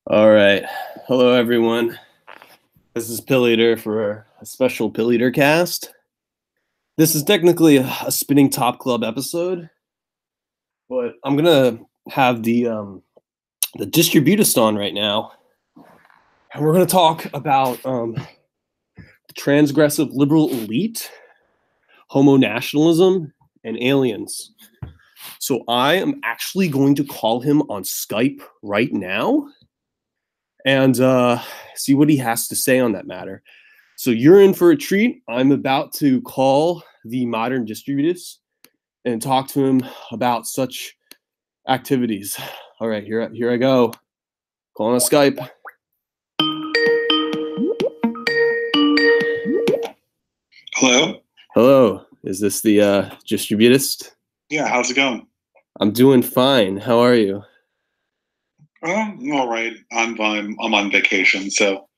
All right. Hello, everyone. This is Pill Eater for a special Pill Eater cast. This is technically a Spinning Top Club episode, but I'm gonna have the Distributist on right now, and we're gonna talk about the transgressive liberal elite, homo nationalism, and aliens. So I am actually going to call him on Skype right now and see what he has to say on that matter. So you're in for a treat. I'm about to call the modern distributist and talk to him about such activities. All right, here I go. Calling on Skype. Hello? Hello, is this the distributist? Yeah, how's it going? I'm doing fine. How are you? All right. I'm on vacation, so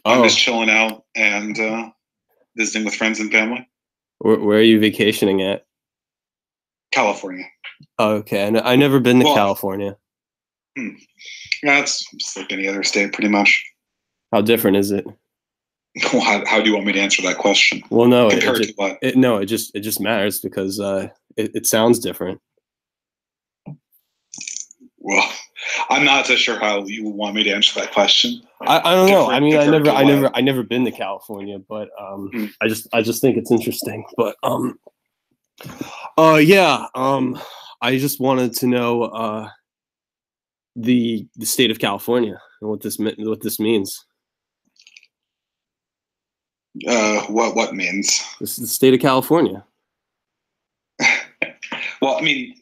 I'm just chilling out and visiting with friends and family. Where are you vacationing at? California. Oh, okay, I never been to California. Yeah, it's just like any other state, pretty much. How different is it? Well, how do you want me to answer that question? Well, no, compared to what? It just matters because it sounds different. Well, I'm not so sure how you want me to answer that question. I don't know. I mean, I never been to California, but I just think it's interesting. But yeah, I just wanted to know the state of California and what this means. What means? This is the state of California. Well, I mean,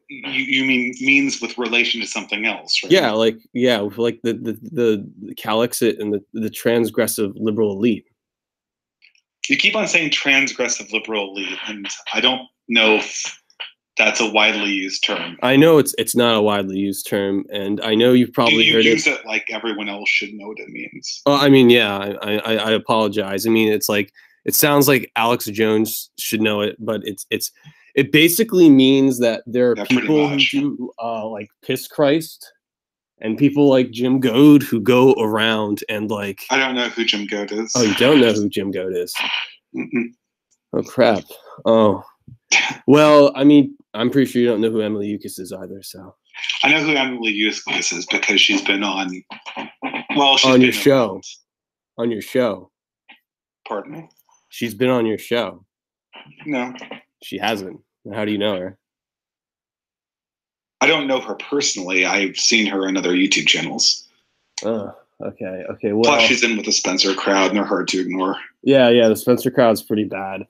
you mean means with relation to something else, right? Yeah, like the Calixit and the transgressive liberal elite. You keep on saying transgressive liberal elite, and I don't know if that's a widely used term. I know it's not a widely used term, and I know you've probably heard it. You use it like everyone else should know what it means. Oh, I mean, yeah, I apologize. I mean, it's like it sounds like Alex Jones should know it, but it basically means that there are people who do like piss Christ, and people like Jim Goad who go around and like. I don't know who Jim Goad is. Oh, you don't know who Jim Goad is? Mm-hmm. Oh crap! Oh, well, I mean, I'm pretty sure you don't know who Emily Eucas is either. So I know who Emily Eucas is because she's been on. Well, she's on been your show. On your show. Pardon me. She's been on your show. No, she hasn't. How do you know her? I don't know her personally. I've seen her on other YouTube channels. Oh, okay. Well, plus she's in with the Spencer crowd, and they're hard to ignore. Yeah. The Spencer crowd's pretty bad.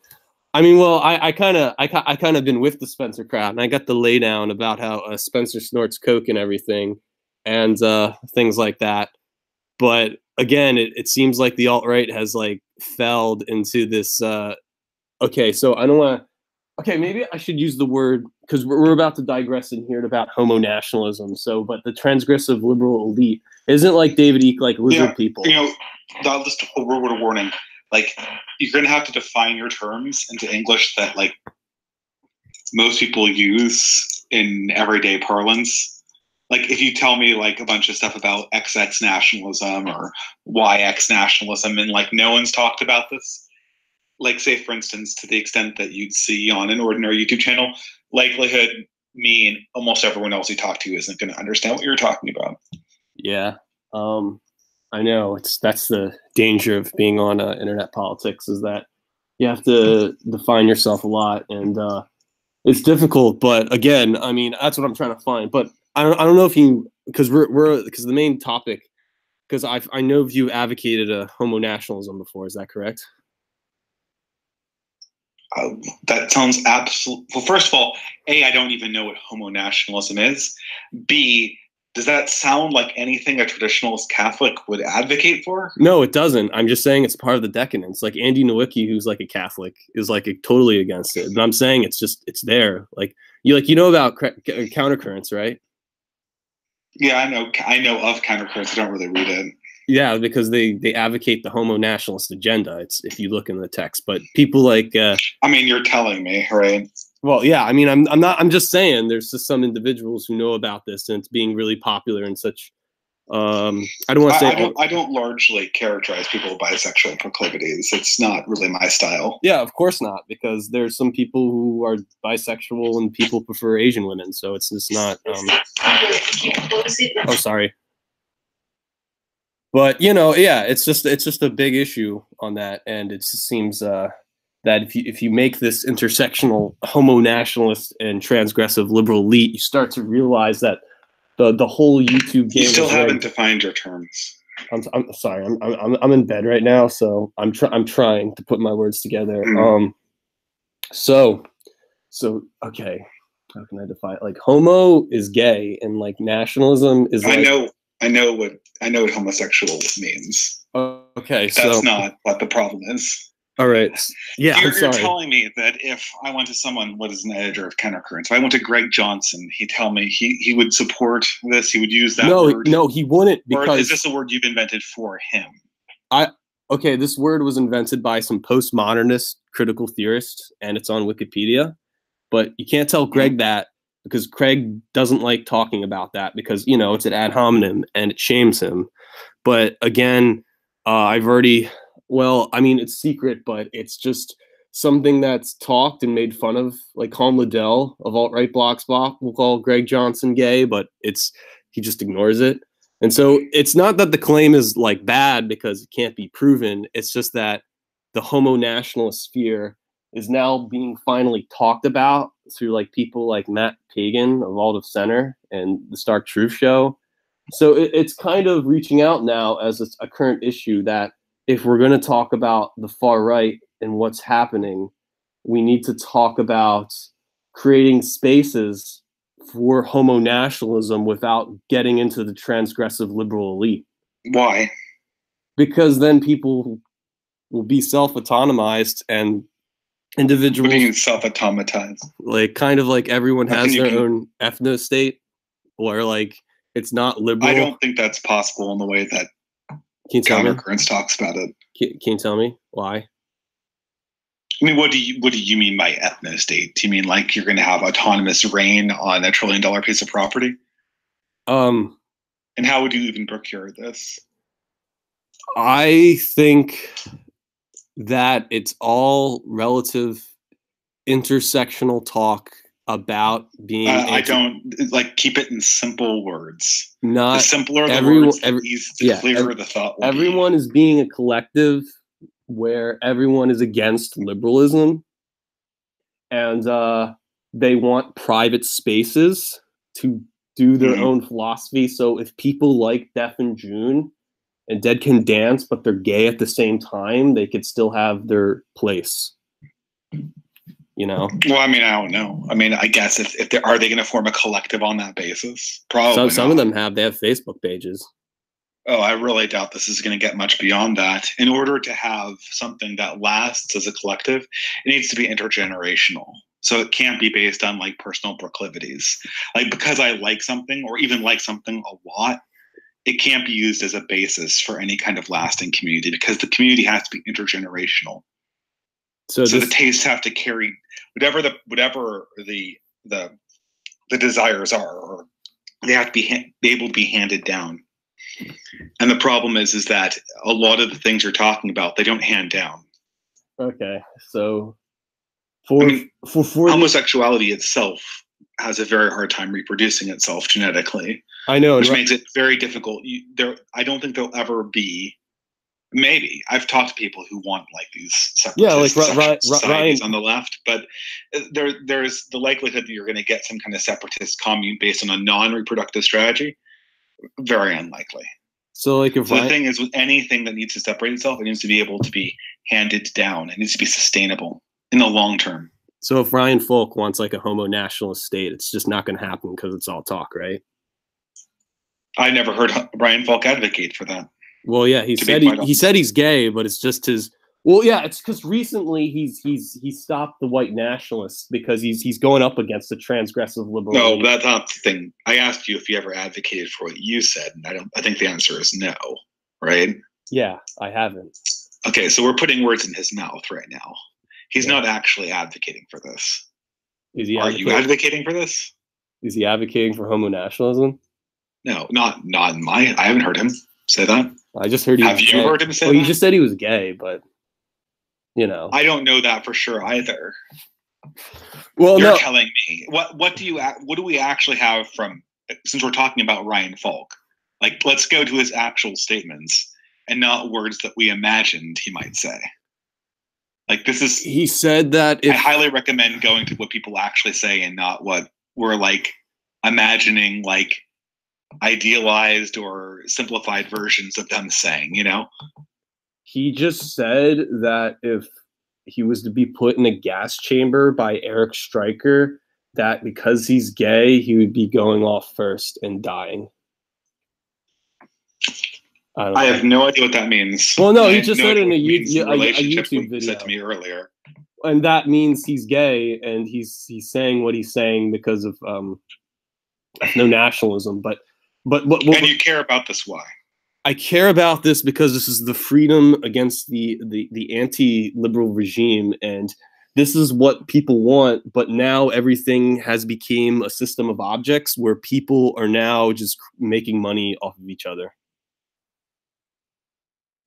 I mean, well, I kind of been with the Spencer crowd, and I got the laydown about how Spencer snorts coke and everything, and things like that. But again, it seems like the alt-right has like felled into this. Okay, so I don't want to. Okay, maybe I should use the word because we're about to digress in here about homo nationalism. So, but the transgressive liberal elite isn't like David Icke, like lizard people. You know, just a word of warning. Like, you're going to have to define your terms into English that, like, most people use in everyday parlance. Like, if you tell me, like, a bunch of stuff about XX nationalism or YX nationalism and, like, no one's talked about this, like, say, for instance, to the extent that you'd see on an ordinary YouTube channel, likelihood me and almost everyone else you talk to isn't going to understand what you're talking about. Yeah. I know that's the danger of being on internet politics is that you have to define yourself a lot, and it's difficult. But again, I mean, that's what I'm trying to find. But I don't know if you because because the main topic because I know you advocated a homo nationalism before. Is that correct? That sounds absolutely. Well, first of all, A, I don't even know what homo nationalism is. B, does that sound like anything a traditionalist Catholic would advocate for? No, it doesn't. I'm just saying it's part of the decadence. Like Andy Nowicki, who's like a Catholic, is like totally against it. But I'm saying it's there. Like you know about countercurrents, right? Yeah, I know of countercurrents. I don't really read it. Yeah, because they advocate the homo nationalist agenda. It's if you look in the text, but people like. I mean, you're telling me, right? Well, yeah. I mean, I'm not. I'm just saying. There's just some individuals who know about this, and it's being really popular in such I don't want to say I don't largely characterize people with bisexual proclivities. It's not really my style. Yeah, of course not, because there's some people who are bisexual and people prefer Asian women, so it's just not. Oh, sorry. But yeah, it's just a big issue on that, and it just seems that if you make this intersectional homo nationalist and transgressive liberal elite, you start to realize that the whole YouTube game. You still haven't defined your terms. I'm sorry. I'm in bed right now, so I'm trying to put my words together. So okay, how can I define it? Like homo is gay, and like nationalism is. Like, I know what homosexual means. Okay, that's not what the problem is. All right. Yeah, you're telling me that if I went to someone, what is an editor of Countercurrents? If I went to Greg Johnson, he'd tell me he would support this. He would use that word. No, he wouldn't. Because or is this a word you've invented for him? Okay, this word was invented by some postmodernist critical theorists, and it's on Wikipedia. But you can't tell Greg that, because Craig doesn't like talking about that, because it's an ad hominem and it shames him. But again, I've already. Well, I mean, it's secret, but it's just something that's talked and made fun of. Like Colin Liddell of Alt-Right Blockspot will call Greg Johnson gay, but he just ignores it. And so it's not that the claim is like bad because it can't be proven. It's just that the homo nationalist sphere is now being finally talked about through like people like Matt Pagan of Alt of Center and the Stark Truth Show. So it's kind of reaching out now as a current issue that if we're going to talk about the far right and what's happening, we need to talk about creating spaces for homo nationalism without getting into the transgressive liberal elite. Why? Because then people will be self-autonomized, and individuals. What do you mean self-automatized? Like kind of like everyone has their own ethno-state, or like it's not liberal. I don't think that's possible in the way that Countercurrents talks about it. Can you tell me why? I mean, what do you mean by ethno-state? Do you mean like you're going to have autonomous reign on $1 trillion piece of property? And how would you even procure this? I think that it's all relative intersectional talk about being. I don't like keep it in simple words. Not the simpler the words, the clearer the thought will everyone is being a collective where everyone is against liberalism, and they want private spaces to do their own philosophy. So if people like Deaf and June and Dead Can Dance, but they're gay at the same time, they could still have their place. Well, I mean, I don't know. I mean, I guess if they are they going to form a collective on that basis? Probably. Some of them have. They have Facebook pages. Oh, I really doubt this is going to get much beyond that. In order to have something that lasts as a collective, it needs to be intergenerational. So it can't be based on like personal proclivities. Like because I like something or even like something a lot, it can't be used as a basis for any kind of lasting community because the community has to be intergenerational. So the tastes have to carry whatever the desires are, or they have to be able to be handed down. And the problem is that a lot of the things you're talking about, they don't hand down. Okay, so for homosexuality itself has a very hard time reproducing itself genetically. I know, which makes it very difficult. I don't think there'll ever be. Maybe I've talked to people who want like these societies Ryan on the left, but there's the likelihood that you're going to get some kind of separatist commune based on a non-reproductive strategy. Very unlikely. So like the thing is with anything that needs to separate itself, it needs to be able to be handed down. It needs to be sustainable in the long term. So if Ryan Folk wants like a homo nationalist state, it's just not going to happen because it's all talk, right? I never heard Ryan Folk advocate for that. Well, yeah, he said he's gay, but it's just his. Well, yeah, it's because recently he's stopped the white nationalists because he's going up against the transgressive liberal. No, that's not the thing. I asked you if you ever advocated for what you said, and I think the answer is no. Right? Yeah, I haven't. Okay, so we're putting words in his mouth right now. He's not actually advocating for this. Are you advocating for this? Is he advocating for homo nationalism? No, not in my. I haven't heard him say that. I just heard. Have you heard him say that? Well, you just said he was gay, but you know, I don't know that for sure either. Well, You're telling me what do we actually have from, since we're talking about Ryan Falk? Like, let's go to his actual statements and not words that we imagined he might say. Like, this is. He said that I highly recommend going to what people actually say and not what we're like imagining, like idealized or simplified versions of them saying, you know? He just said that if he was to be put in a gas chamber by Eric Stryker, that because he's gay, he would be going off first and dying. I have no idea what that means. Well, no, he just said in a YouTube video. Said to me earlier. And that means he's gay, and he's saying what he's saying because of no nationalism. But and you care about this? Why? I care about this because this is the freedom against the anti-liberal regime, and this is what people want. But now everything has become a system of objects where people are now just making money off of each other.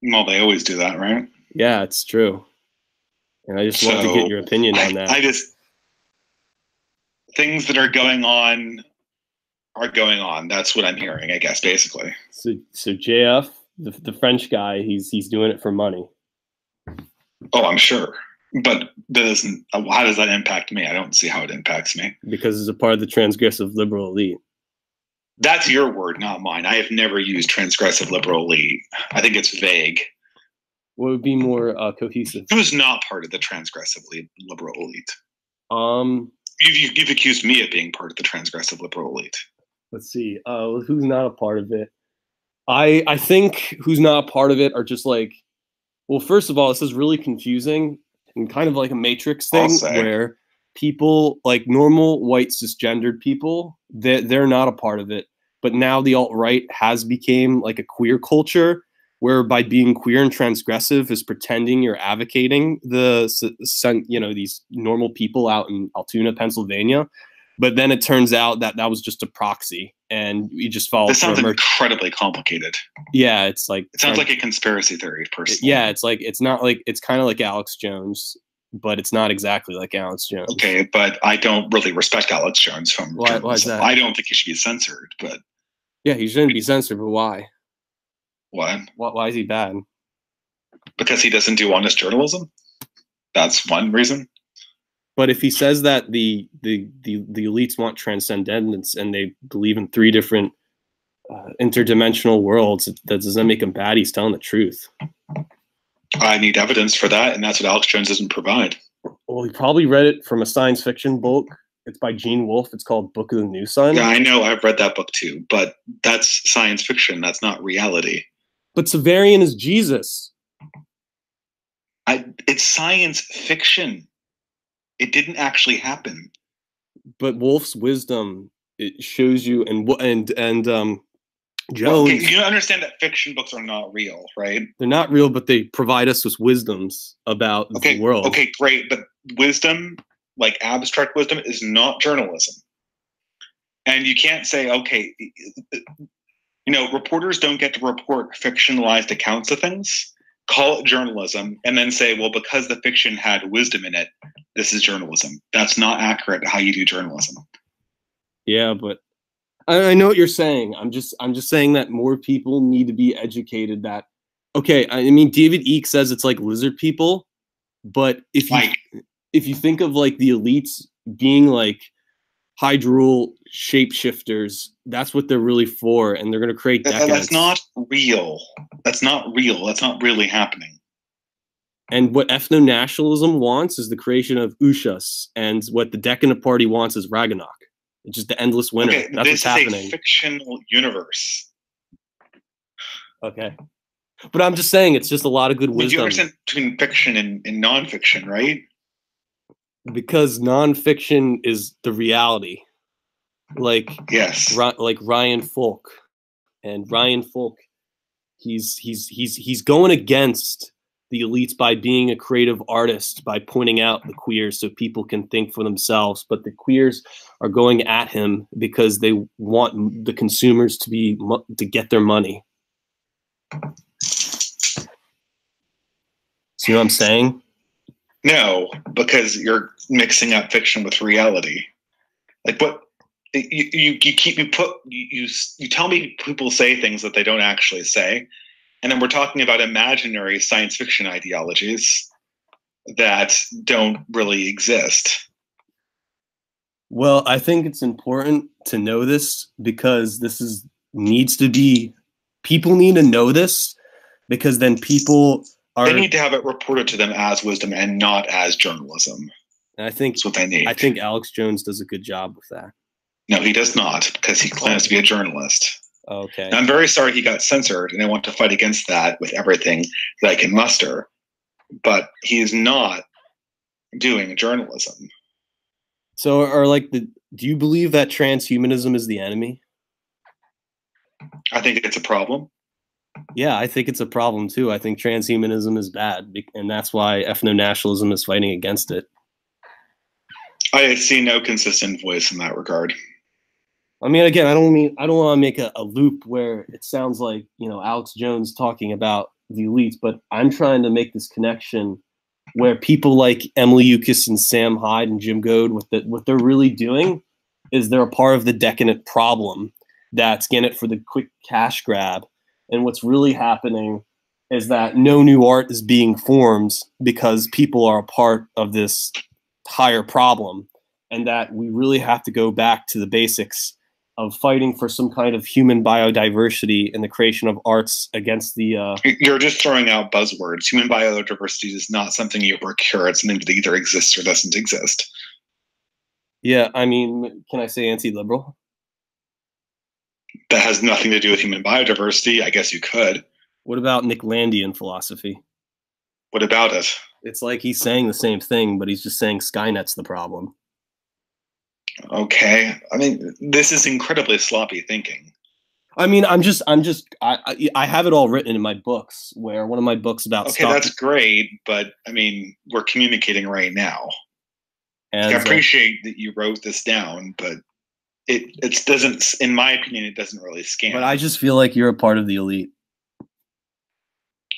Well, they always do that, right? Yeah, it's true. And I just want to get your opinion on that. Things that are going on are going on. That's what I'm hearing, I guess, basically. So JF, the French guy, he's doing it for money. Oh, I'm sure. But how does that impact me? I don't see how it impacts me. Because it's a part of the transgressive liberal elite. That's your word, not mine. I have never used transgressive liberal elite. I think it's vague. What would be more cohesive? Who's not part of the transgressive liberal elite? You've accused me of being part of the transgressive liberal elite. Let's see. Who's not a part of it? I think who's not a part of it are just like, well, first of all, this is really confusing and kind of like a matrix thing where people like normal white cisgendered people, they're not a part of it. But now the alt-right has become like a queer culture where by being queer and transgressive is pretending you're advocating these normal people out in Altoona, Pennsylvania. But then it turns out that was just a proxy, and you just follow. This sounds incredibly complicated. Yeah, it's like it sounds like a conspiracy theory, personally. Yeah, it's kind of like Alex Jones, but it's not exactly like Alex Jones. Okay, but I don't really respect Alex Jones from. Why is that? I don't think he should be censored, but yeah, he shouldn't be censored. But why? What? Why is he bad? Because he doesn't do honest journalism. That's one reason. But if he says that the elites want transcendence and they believe in 3 different interdimensional worlds, that doesn't make him bad. He's telling the truth. I need evidence for that, and that's what Alex Jones doesn't provide. Well, he probably read it from a science fiction book. It's by Gene Wolfe. It's called Book of the New Sun. Yeah, I know. I've read that book too, but that's science fiction. That's not reality. But Severian is Jesus. It's science fiction. It didn't actually happen. But Wolfe's wisdom, it shows you, and Jones. Okay, you understand that fiction books are not real, right? They're not real, but they provide us with wisdoms about the world. Okay, great. But wisdom, like abstract wisdom, is not journalism. And you can't say, okay, reporters don't get to report fictionalized accounts of things. Call it journalism, and then say, well, because the fiction had wisdom in it, this is journalism. That's not accurate how you do journalism. Yeah, but I know what you're saying. I'm just saying that more people need to be educated that, okay, I mean, David Icke says it's like lizard people, but if you think of like the elites being like hydrol shapeshifters, that's what they're really for, and they're going to create decadence. That's not real. That's not real. That's not really happening. And what ethno-nationalism wants is the creation of Ushas, and what the Decadent Party wants is Ragnarok. It's just the endless winter. Okay, that's what's happening. This is a fictional universe. Okay. But I'm just saying it's just a lot of good wisdom. You understand between fiction and nonfiction, right? Because nonfiction is the reality. Like yes. Like Ryan Falk. And Ryan Falk, he's going against the elites by being a creative artist, by pointing out the queers so people can think for themselves. But the queers are going at him because they want the consumers to get their money. See what I'm saying? No, because you're mixing up fiction with reality. Like what you keep you tell me people say things that they don't actually say, and then we're talking about imaginary science fiction ideologies that don't really exist. Well, I think it's important to know this because needs to be, people need to know this because then people they need to have it reported to them as wisdom and not as journalism. And I think that's what they need. I think Alex Jones does a good job with that. No, he does not, because he claims to be a journalist. Okay. Now, I'm very sorry he got censored, and I want to fight against that with everything that I can muster. But he is not doing journalism. So, do you believe that transhumanism is the enemy? I think it's a problem. Yeah, I think it's a problem too. I think transhumanism is bad, and that's why ethno-nationalism is fighting against it. I see no consistent voice in that regard. I mean, again, I don't want to make a loop where it sounds like, Alex Jones talking about the elites, but I'm trying to make this connection where people like Emily Eucas and Sam Hyde and Jim Goad, what they're really doing is they're a part of the decadent problem that's in it for the quick cash grab. And what's really happening is that no new art is being formed because people are a part of this higher problem, and that we really have to go back to the basics of fighting for some kind of human biodiversity and the creation of arts against the... You're just throwing out buzzwords. Human biodiversity is not something you procure. It's something that either exists or doesn't exist. Yeah, I mean, can I say anti-liberal? That has nothing to do with human biodiversity. I guess you could. What about Nicklandian philosophy? What about it? It's like he's saying the same thing, but he's just saying Skynet's the problem. Okay. I mean, this is incredibly sloppy thinking. I mean, I have it all written in my books, where one of my books about... Okay, that's great, but I mean, we're communicating right now. And I appreciate that you wrote this down, but it doesn't, in my opinion, it doesn't really scan. But I just feel like you're a part of the elite.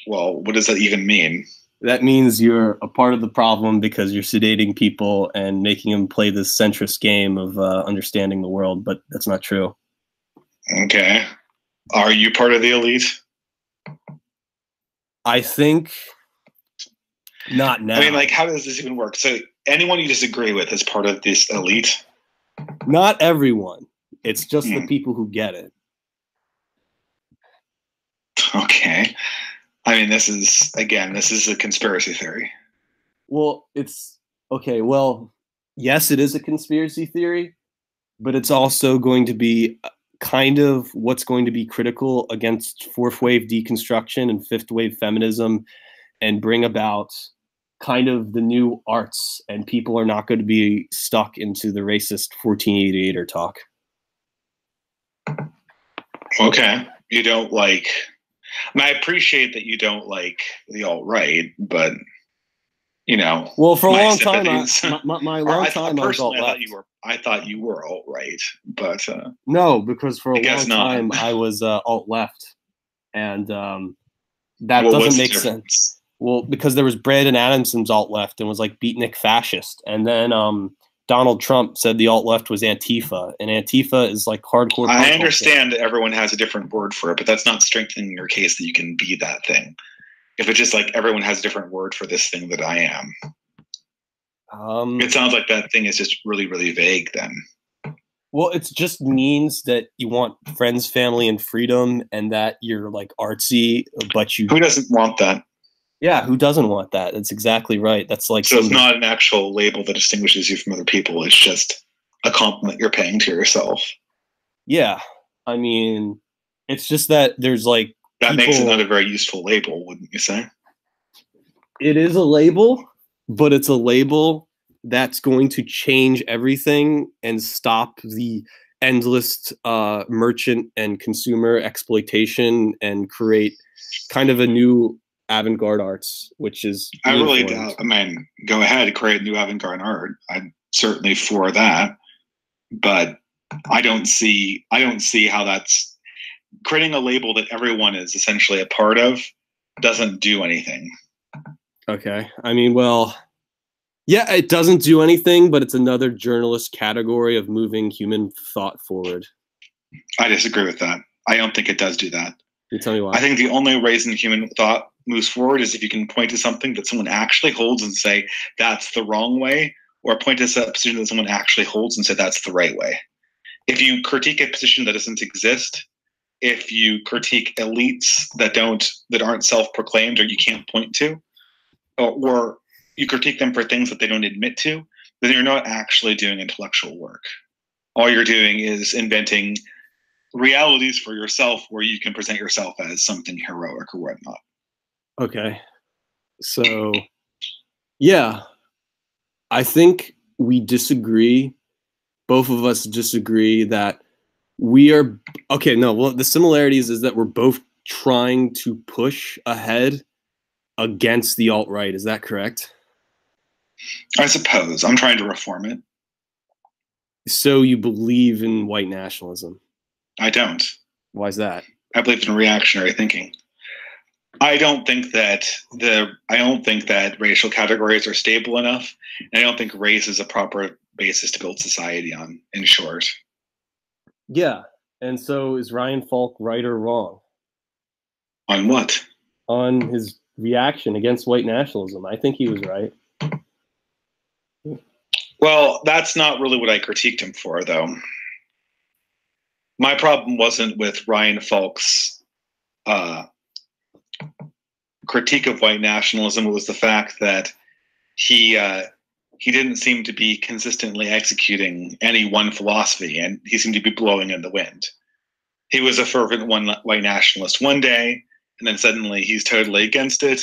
Well, what does that even mean? That means you're a part of the problem because you're sedating people and making them play this centrist game of understanding the world, but that's not true. Okay. Are you part of the elite? I think not now. I mean, like, how does this even work? So anyone you disagree with is part of this elite? Not everyone. It's just the people who get it. Okay. I mean, this is a conspiracy theory. Well, it's okay. Well, yes, it is a conspiracy theory, but it's also going to be kind of what's going to be critical against fourth wave deconstruction and fifth wave feminism, and bring about kind of the new arts, and people are not going to be stuck into the racist 1488er talk. Okay. You don't like... I mean, I appreciate that you don't like the alt-right, but, well, for a long time, my long time, I was alt-left. I thought you were alt-right, but no, because for a long time I was alt-left, and that doesn't make sense. Well, because there was Brandon Adamson's alt-left and was like beatnik fascist, and then Donald Trump said the alt-left was Antifa, and Antifa is like hardcore. I understand that everyone has a different word for it, but that's not strengthening your case that you can be that thing. If it's just like everyone has a different word for this thing that I am. It sounds like that thing is just really, really vague then. Well, it just means that you want friends, family, and freedom, and that you're like artsy, but you... Who doesn't want that? Yeah, who doesn't want that? That's exactly right. That's like... So it's not an actual label that distinguishes you from other people. It's just a compliment you're paying to yourself. Yeah. I mean, it's just that there's like... That makes it not a very useful label, wouldn't you say? It is a label, but it's a label that's going to change everything and stop the endless merchant and consumer exploitation and create kind of a new avant-garde arts, which is I really doubt. I mean, go ahead, create new avant-garde art. I'm certainly for that, but I don't see how that's creating a label that everyone is essentially a part of doesn't do anything. Okay. I mean, well, yeah, it doesn't do anything, but it's another journalist category of moving human thought forward. I disagree with that. I don't think it does do that. Can you tell me why? I think the only reason human thought moves forward is if you can point to something that someone actually holds and say that's the wrong way, or point to a position that someone actually holds and say that's the right way. If you critique a position that doesn't exist, if you critique elites that aren't self-proclaimed or you can't point to, or you critique them for things that they don't admit to, then you're not actually doing intellectual work. All you're doing is inventing realities for yourself where you can present yourself as something heroic or whatnot. Okay. So, yeah, I think we disagree. Both of us disagree that we are okay. No, well, the similarities is that we're both trying to push ahead against the alt-right. Is that correct? I suppose. I'm trying to reform it. So you believe in white nationalism? I don't. Why is that? I believe in reactionary thinking. I don't think that racial categories are stable enough, and I don't think race is a proper basis to build society on, in short. Yeah. And so is Ryan Falk right or wrong? On what? On his reaction against white nationalism. I think he was right. Well, that's not really what I critiqued him for, though. My problem wasn't with Ryan Falk's critique of white nationalism. It was the fact that he didn't seem to be consistently executing any one philosophy, and he seemed to be blowing in the wind. He was a fervent white nationalist one day, and then suddenly he's totally against it,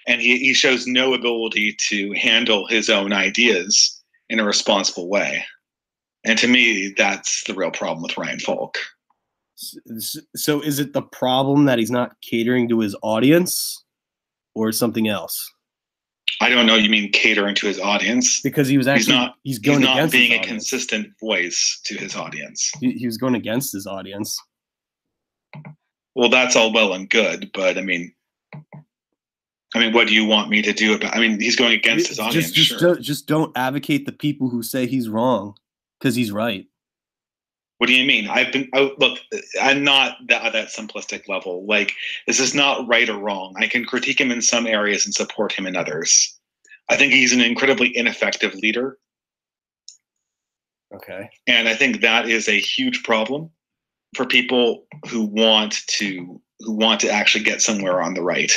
and he shows no ability to handle his own ideas in a responsible way. And to me, that's the real problem with Ryan Falk. So is it the problem that he's not catering to his audience or something else? I don't know. You mean catering to his audience? Because he was actually he's not being a consistent voice to his audience. He was going against his audience. Well, that's all well and good, but I mean, what do you want me to do about? I mean, he's going against his audience. Just don't advocate the people who say he's wrong, because he's right. What do you mean? Look, I'm not at that simplistic level. Like, this is not right or wrong. I can critique him in some areas and support him in others. I think he's an incredibly ineffective leader. Okay. And I think that is a huge problem for people who want to actually get somewhere on the right.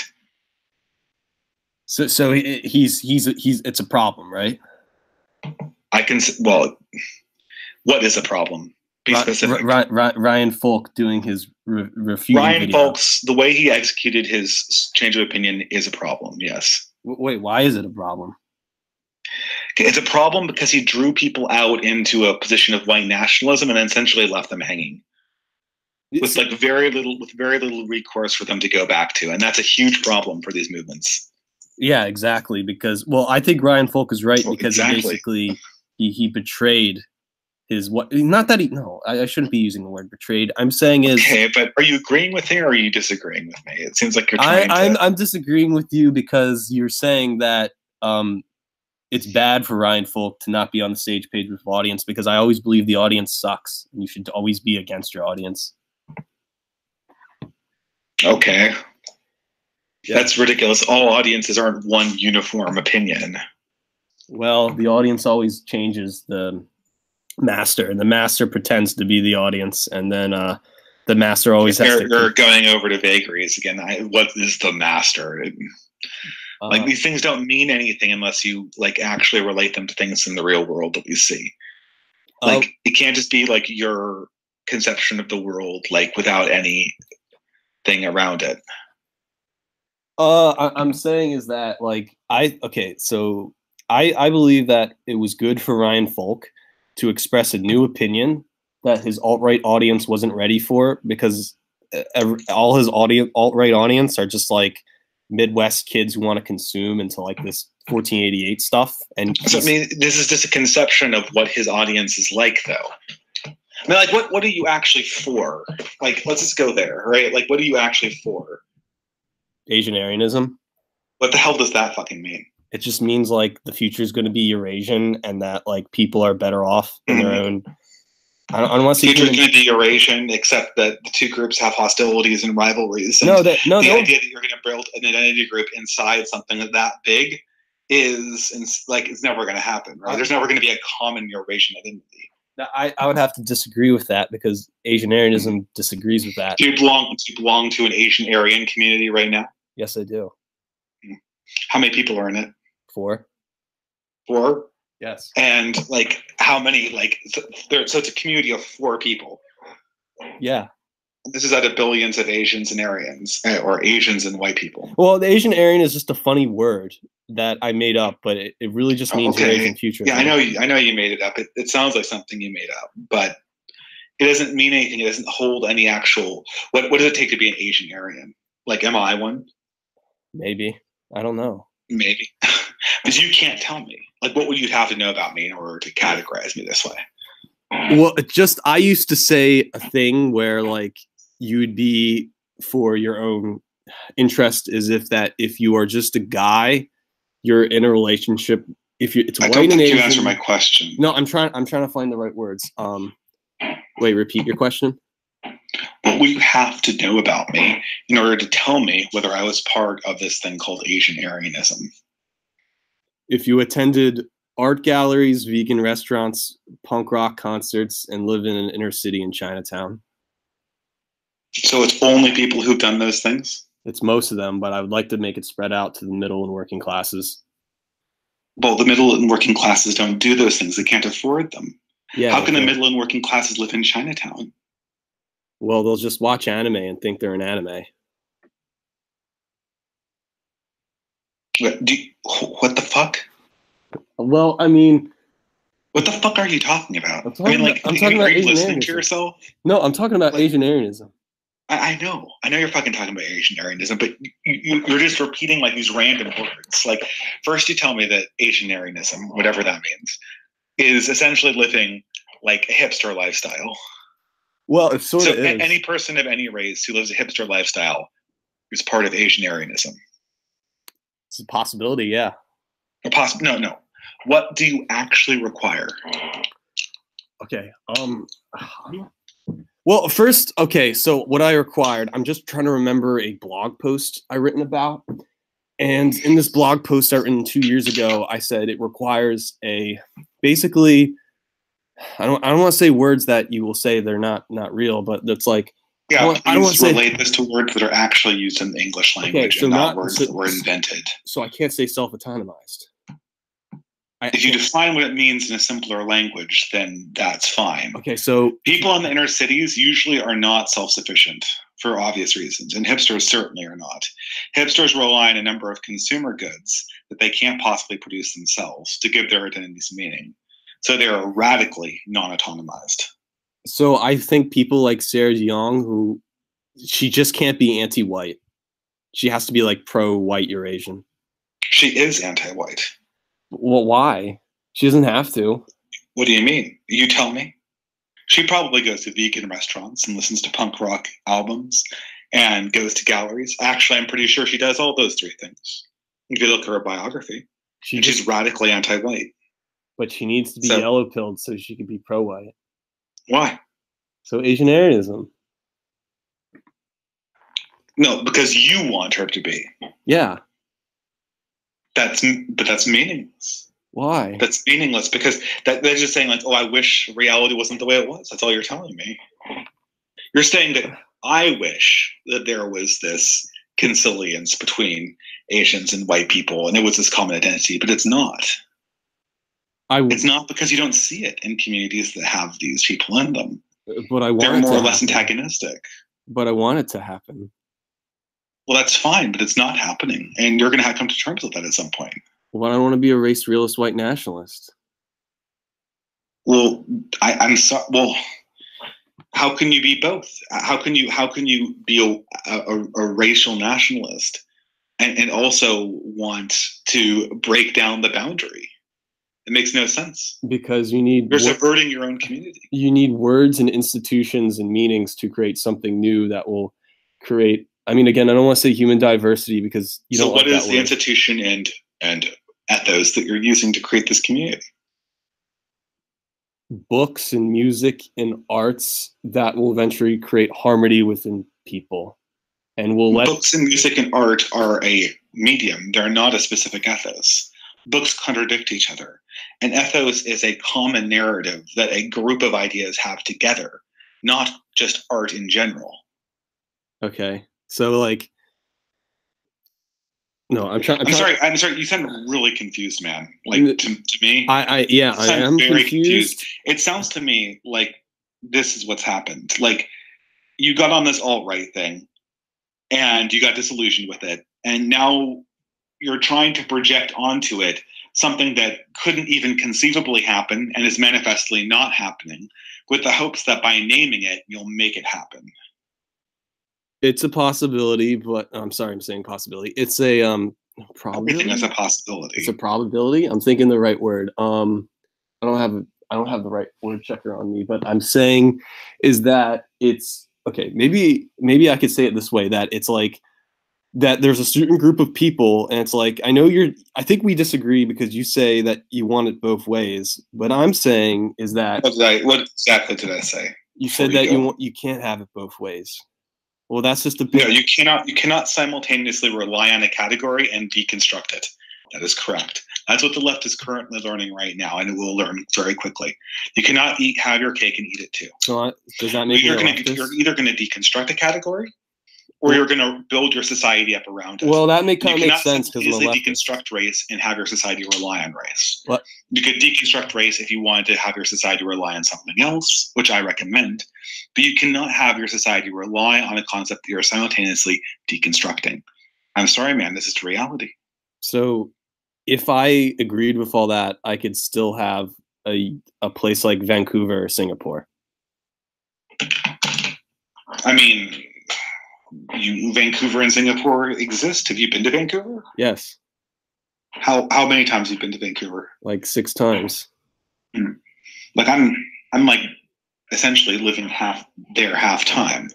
So he's it's a problem, right? Well, what is a problem? Be specific. Ryan Falk doing his refuting Ryan video. Falk's, the way he executed his change of opinion is a problem, yes. Wait, why is it a problem? It's a problem because he drew people out into a position of white nationalism and then essentially left them hanging. With very little recourse for them to go back to. And that's a huge problem for these movements. Yeah, exactly. Because, well, I think Ryan Falk is right because basically he betrayed his what? Not that I shouldn't be using the word betrayed. I'm saying is okay, but are you agreeing with me or are you disagreeing with me? It seems like you're trying I'm disagreeing with you because you're saying that it's bad for Ryan Falk to not be on the stage page with the audience because I always believe the audience sucks and you should always be against your audience. Okay. Yeah. That's ridiculous. All audiences aren't one uniform opinion. Well, the audience always changes the master, and the master pretends to be the audience, and then the master always has to... You're going over to vagaries again. What is the master? Like, these things don't mean anything unless you actually relate them to things in the real world that we see. It can't just be your conception of the world without anything around it. I'm saying is that I believe that it was good for Ryan Falk to express a new opinion that his alt-right audience wasn't ready for because all his alt-right audience are just Midwest kids who want to consume into like this 1488 stuff. And so I mean, this is just a conception of what his audience is like, though. I mean, like, what are you actually for? Like, let's just go there, right? Like, what are you actually for? Asian Aryanism. What the hell does that fucking mean? It just means like the future is going to be Eurasian, and that like people are better off in their own. I don't want to say future is going to be Eurasian, except that the two groups have hostilities and rivalries. And the idea that you're going to build an identity group inside something that big is like it's never going to happen. Right? There's never going to be a common Eurasian identity. I would have to disagree with that because Asian Aryanism disagrees with that. Do you belong to an Asian Aryan community right now? Yes, I do. How many people are in it? 4. 4? Yes. And like how many? Like so it's a community of 4 people. Yeah. This is out of billions of Asians and Aryans, or Asians and white people. Well, the Asian Aryan is just a funny word that I made up, but it really just means Eurasian future. Yeah, I know you made it up. It sounds like something you made up, but it doesn't mean anything. It doesn't hold any actual. What does it take to be an Asian Aryan? Like, am I one? Maybe. I don't know. Maybe. Because you can't tell me. Like, what would you have to know about me in order to categorize me this way? Well, I used to say a thing where like you'd be for your own interest is if you are just a guy, you're in a relationship. If you, it's I white don't and think Asian. you answer my question. No, I'm trying to find the right words. Wait, repeat your question. What would you have to know about me in order to tell me whether I was part of this thing called Asian Aryanism? If you attended art galleries, vegan restaurants, punk rock concerts, and live in an inner city in Chinatown. So it's only people who've done those things? It's most of them, but I would like to make it spread out to the middle and working classes. Well, the middle and working classes don't do those things. They can't afford them. Yeah. How can the middle and working classes live in Chinatown? Well, they'll just watch anime and think they're an anime. What the fuck? Well, I mean... What the fuck are you talking about? I'm talking about are you Asian listening Aryanism. To yourself? No, I'm talking about Asian Aryanism. I know you're fucking talking about Asian Aryanism, but you're just repeating like these random words. Like first you tell me that Asian Aryanism, whatever that means, is essentially living like a hipster lifestyle. Well, it sort of is. Any person of any race who lives a hipster lifestyle is part of Asian Aryanism. It's a possibility, yeah. No. What do you actually require? Okay. Well, first, okay, so what I required, I'm just trying to remember a blog post I written about. And in this blog post I written 2 years ago, I said it requires basically, I don't want to say words that you will say they're not real, but it's like, yeah, I don't want to relate this to words that are actually used in the English language and not words that were invented. So I can't say self-autonomized. If you define what it means in a simpler language, then that's fine. Okay, so people in the inner cities usually are not self-sufficient for obvious reasons, and hipsters certainly are not. Hipsters rely on a number of consumer goods that they can't possibly produce themselves to give their identities meaning. So they are radically non-autonomized. So I think people like Sarah Jeong, she just can't be anti-white. She has to be like pro-white Eurasian. She is anti-white. Well, why? She doesn't have to. What do you mean? You tell me. She probably goes to vegan restaurants and listens to punk rock albums and goes to galleries. Actually, I'm pretty sure she does all those 3 things. If you look at her biography, she's radically anti-white. But she needs to be yellow-pilled so she can be pro-white. Why? So Asian Aryanism. No, because you want her to be. Yeah. That's meaningless. Why? That's meaningless because they're just saying like, oh, I wish reality wasn't the way it was. That's all you're telling me. You're saying that I wish that there was this consilience between Asians and white people and it was this common identity, but it's not. It's not because you don't see it in communities that have these people in them. But they're more or less antagonistic. But I want it to happen. Well, that's fine, but it's not happening. And you're going to have to come to terms with that at some point. Well, I don't want to be a race realist white nationalist. Well, I'm sorry. Well, how can you be both? How can you be a racial nationalist and also want to break down the boundary. It makes no sense. Because you're subverting your own community. You need words and institutions and meanings to create something new that will create. I mean, again, I don't want to say human diversity because you don't like that word. So what is the institution and ethos that you're using to create this community? Books and music and arts that will eventually create harmony within people. And books and music and art are a medium. They're not a specific ethos. Books contradict each other. An ethos is a common narrative that a group of ideas have together, not just art in general. Okay. So like, no, I'm sorry. You sound really confused, man. Like to me, I am very confused. It sounds to me like this is what's happened. Like you got on this alt-right thing and you got disillusioned with it. And now you're trying to project onto it something that couldn't even conceivably happen and is manifestly not happening, with the hopes that by naming it, you'll make it happen. It's a possibility, but I'm sorry, I'm saying possibility. It's a probability. Everything is a possibility. It's a probability. I'm thinking the right word. I don't have the right word checker on me, but I'm saying is that it's okay. Maybe I could say it this way, that it's like that there's a certain group of people, and it's like, I think we disagree because you say that you want it both ways, but I'm saying is that what exactly did I say? You said that you can't have it both ways. Well, that's just no, you cannot simultaneously rely on a category and deconstruct it. That is correct. That's what the left is currently learning right now, and it will learn very quickly. You cannot have your cake and eat it too. So does that mean you're either going to deconstruct a category, or you're going to build your society up around it. Well, that kind of makes sense because you cannot deconstruct race and have your society rely on race. What? You could deconstruct race if you wanted to have your society rely on something else, which I recommend. But you cannot have your society rely on a concept that you're simultaneously deconstructing. I'm sorry, man. This is reality. So, if I agreed with all that, I could still have a place like Vancouver or Singapore. I mean, Vancouver and Singapore exist. Have you been to Vancouver? Yes. How many times have you been to Vancouver? Like 6 times. Like I'm like essentially living half time.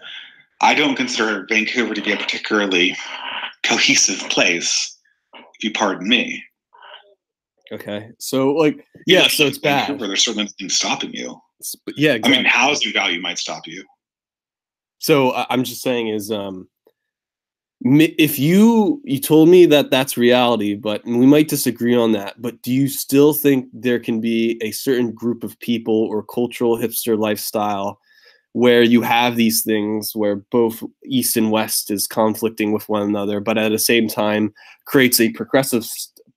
I don't consider Vancouver to be a particularly cohesive place, if you pardon me. Okay. So like, yeah, so it's Vancouver, bad. There's certainly nothing stopping you. Yeah, exactly. I mean, housing value might stop you. So I'm just saying is, if you told me that that's reality, but we might disagree on that, but do you still think there can be a certain group of people or cultural hipster lifestyle where you have these things where both East and West is conflicting with one another, but at the same time creates a progressive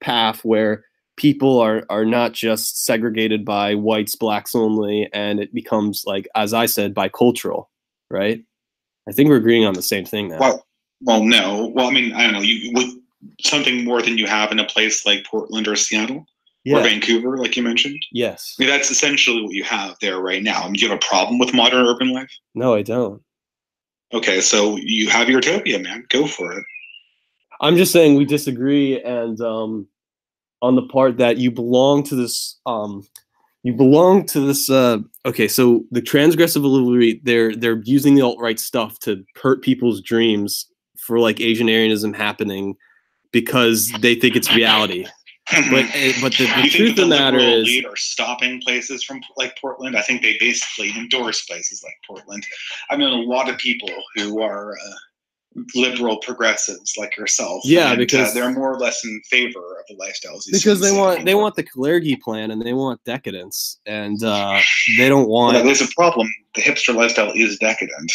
path where people are not just segregated by whites, blacks only, and it becomes, like, as I said, bicultural, right? I think we're agreeing on the same thing now. Well, no. Well, I mean, I don't know. You with something more than you have in a place like Portland or Seattle or Vancouver, like you mentioned. Yes. I mean, that's essentially what you have there right now. I mean, do you have a problem with modern urban life? No, I don't. Okay, so you have your utopia, man. Go for it. I'm just saying we disagree, and on the part that you belong to this. Okay, so the transgressive illiterate, they're using the alt-right stuff to hurt people's dreams for like Asian Aryanism happening because they think it's reality. But the truth of the matter is, elite are stopping places from like Portland. I think they basically endorse places like Portland. I've known a lot of people who are liberal progressives like yourself. Yeah, because they're more or less in favor of the lifestyles. Because they want the Kalergi plan and they want decadence, and they don't want. Well, there's a problem. The hipster lifestyle is decadent.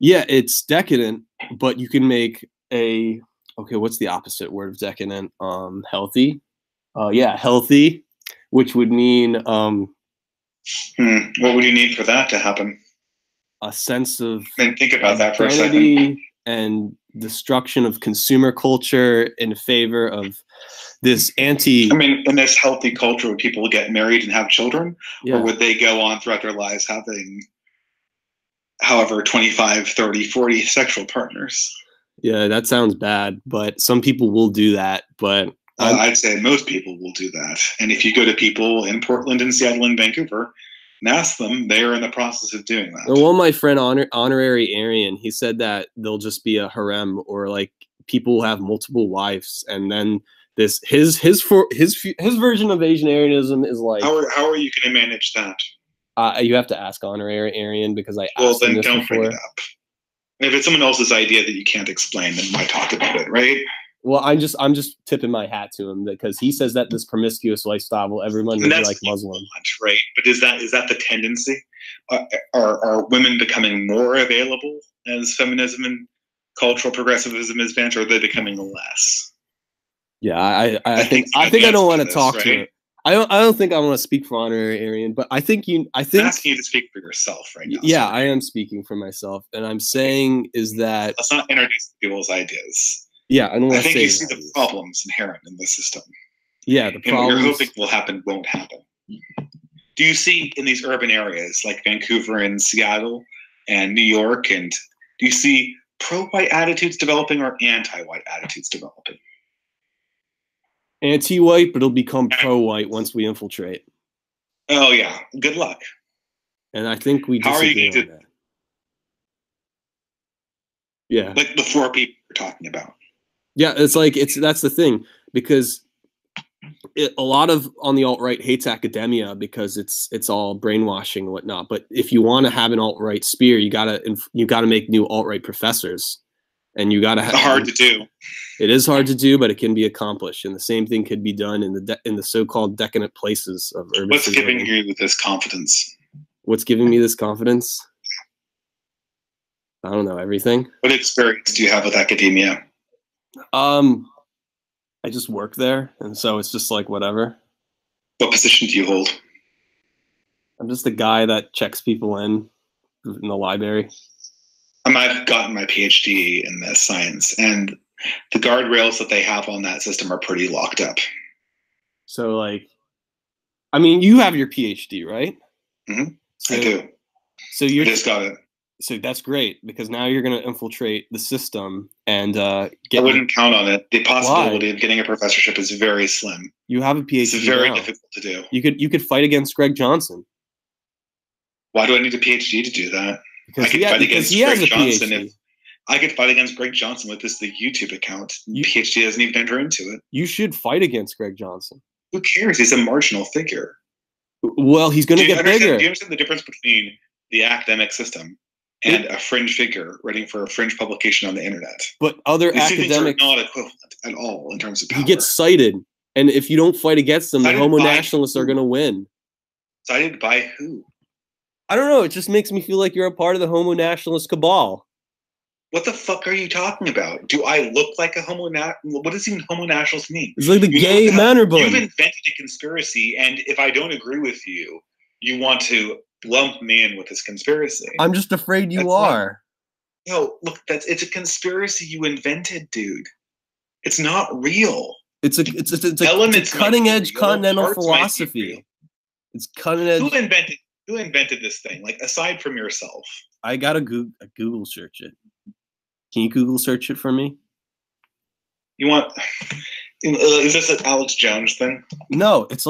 Yeah, it's decadent, but you can make okay. What's the opposite word of decadent? Healthy. Yeah, healthy, which would mean. What would you need for that to happen? A sense of think about that for a second. And destruction of consumer culture in favor of this I mean, in this healthy culture, would people get married and have children? Yeah. Or would they go on throughout their lives having however 25, 30, 40 sexual partners? Yeah, that sounds bad, but some people will do that. But I'd say most people will do that. And if you go to people in Portland and Seattle and Vancouver and ask them, they are in the process of doing that. Well, my friend Honorary Aryan, he said that there'll just be a harem, or like people will have multiple wives, and then his version of Asian Aryanism is like, how are you going to manage that? You have to ask Honorary Aryan, because I well, asked then him this don't before. bring it up. If it's someone else's idea that you can't explain, then why talk about it, right? Well, I'm just tipping my hat to him, because he says that this promiscuous lifestyle will everyone will be like Muslim, right? But is that the tendency? Are women becoming more available as feminism and cultural progressivism is advanced, or are they becoming less? Yeah, I think I don't want to talk to him. I don't think I want to speak for Honorary Aryan, but I think I'm asking you to speak for yourself right now. Yeah, sorry. I am speaking for myself, and I'm saying is that let's not introduce people's ideas. Yeah, I think you see the problems inherent in the system. Yeah, the problems. And what you're hoping will happen won't happen. Do you see in these urban areas like Vancouver and Seattle and New York, and do you see pro-white attitudes developing or anti-white attitudes developing? Anti-white, but it'll become pro-white once we infiltrate. Oh yeah, good luck. And I think we disagree on that. Yeah, like the 4 people we're talking about. Yeah, that's the thing, because a lot of on the alt-right hates academia because it's all brainwashing and whatnot. But if you want to have an alt-right spear, you gotta make new alt-right professors, and you gotta have. It's hard to do. It is hard to do, but it can be accomplished, and the same thing could be done in the so-called decadent places of urban. What's giving you this confidence? What's giving me this confidence? I don't know, everything. What experience do you have with academia? I just work there, and so it's just like whatever. What position do you hold? I'm just a guy that checks people in the library. I've gotten my PhD in this science, and the guardrails that they have on that system are pretty locked up. So, like, I mean, you have your PhD, right? Mm-hmm. I do. So you just got it. So that's great, because now you're going to infiltrate the system and I wouldn't count on it. The possibility of getting a professorship is very slim. You have a PhD. It's very difficult to do. You could fight against Greg Johnson. Why do I need a PhD to do that? Because he has a PhD. I could fight against Greg Johnson with the YouTube account. PhD doesn't even enter into it. You should fight against Greg Johnson. Who cares? He's a marginal figure. Well, he's going to get bigger. Do you understand the difference between the academic system and a fringe figure writing for a fringe publication on the internet? But other academics are not equivalent at all in terms of power. He gets cited, and if you don't fight against them, the homo nationalists are going to win. Cited by who? I don't know. It just makes me feel like you're a part of the homo nationalist cabal. What the fuck are you talking about? Do I look like a homo nationalist? What does even homo nationalist mean? It's like the gay Mannerbun. You've invented a conspiracy, and if I don't agree with you, you want to lump me in with this conspiracy. I'm just afraid you are. No, look, it's a conspiracy you invented, dude. It's not real. It's a cutting edge continental philosophy. It's cutting edge. Who invented this thing? Like, aside from yourself. I gotta Google search it. Can you Google search it for me? You want? Is this an Alex Jones thing? No, it's